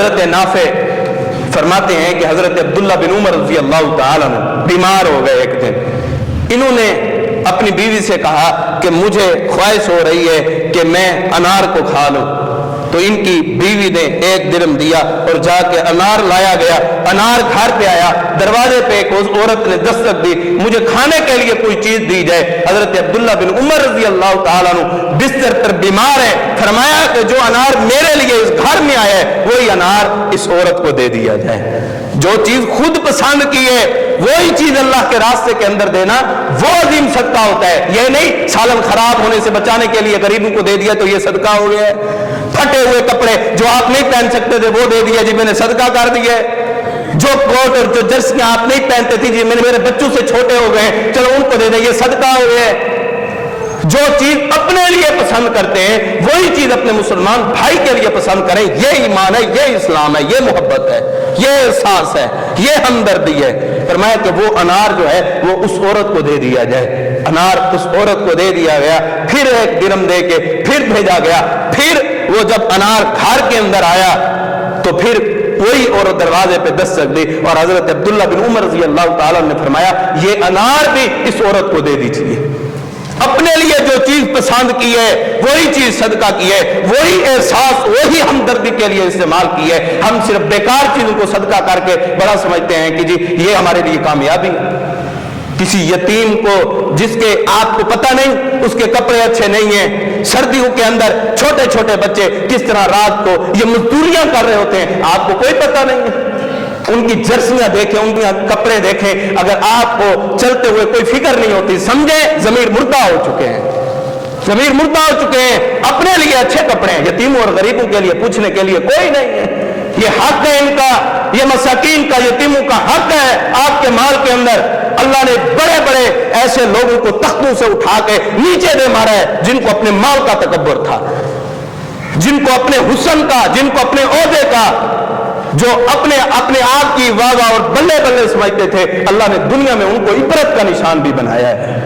حضرت نافع فرماتے ہیں کہ حضرت عبداللہ بن عمر رضی اللہ تعالیٰ عنہ بیمار ہو گئے ایک دن. انہوں نے اپنی بیوی سے کہا کہ مجھے خواہش ہو رہی ہے کہ میں انار کو کھا لوں. تو ان کی بیوی نے 1 درہم دیا اور جا کے انار لایا گیا. انار گھر پہ آیا, دروازے پہ ایک عورت نے دستک دی, مجھے کھانے کے لیے کوئی چیز دی جائے. حضرت عبداللہ بن عمر رضی اللہ تعالیٰ عنہ بستر پر بیمار ہے, فرمایا کہ جو انار میرے لیے اس گھر میں آیا ہے وہی انار اس عورت کو دے دیا جائے. جو چیز خود پسند کی ہے وہی چیز اللہ کے راستے کے اندر دینا وہ عظیم صدقہ ہوتا ہے. یہ نہیں سالن خراب ہونے سے بچانے کے لیے غریبوں کو دے دیا تو یہ صدقہ ہو گیا ہے. پھٹے ہوئے کپڑے جو آپ نہیں پہن سکتے تھے وہ دے دیا جی میں نے صدقہ کر دیا ہے. جو کوٹ اور جو جرسیاں آپ نہیں پہنتے تھی جی میرے بچوں سے چھوٹے ہو گئے چلو ان کو دے دیں, یہ صدقہ ہو گیا ہے. جو چیز اپنے لیے پسند کرتے ہیں وہی چیز اپنے مسلمان بھائی کے لیے پسند کریں. یہ ایمان ہے, یہ اسلام ہے, یہ محبت ہے, یہ احساس ہے, یہ ہمدردی ہے. فرمایا کہ وہ انار جو ہے وہ اس عورت کو دے دیا جائے. انار اس عورت کو دے دیا گیا, پھر 1 درہم دے کے پھر بھیجا گیا. پھر وہ جب انار گھر کے اندر آیا تو پھر وہی عورت دروازے پہ دستک دی اور حضرت عبداللہ بن عمر رضی اللہ تعالیٰ نے فرمایا یہ انار بھی اس عورت کو دے دیجیے. اپنے لیے جو چیز پسند کی ہے وہی چیز صدقہ کی ہے, وہی احساس وہی ہمدردی کے لیے استعمال کی ہے. ہم صرف بیکار چیزوں کو صدقہ کر کے بڑا سمجھتے ہیں کہ جی یہ ہمارے لیے کامیابی. کسی یتیم کو جس کے آپ کو پتہ نہیں اس کے کپڑے اچھے نہیں ہیں, سردیوں کے اندر چھوٹے چھوٹے بچے کس طرح رات کو یہ مزدوریاں کر رہے ہوتے ہیں, آپ کو کوئی پتہ نہیں ہے. ان کی جرسیاں دیکھیں, ان کے کپڑے دیکھیں, اگر آپ کو چلتے ہوئے کوئی فکر نہیں ہوتی سمجھیں ضمیر مردہ ہو چکے ہیں, ضمیر مردہ ہو چکے ہیں. اپنے لیے اچھے کپڑے ہیں, یتیموں اور غریبوں کے لیے پوچھنے کے لیے کوئی نہیں ہے. یہ حق ہے ان کا, یہ مساکین کا, یتیموں کا حق ہے. آپ کے مال کے اندر اللہ نے بڑے بڑے ایسے لوگوں کو تختوں سے اٹھا کے نیچے دے مارا ہے جن کو اپنے مال کا تکبر تھا, جن کو اپنے حسن کا, جن کو اپنے عہدے کا, جو اپنے آپ کی واہ واہ اور بلے بلے سمجھتے تھے, اللہ نے دنیا میں ان کو عبرت کا نشان بھی بنایا ہے.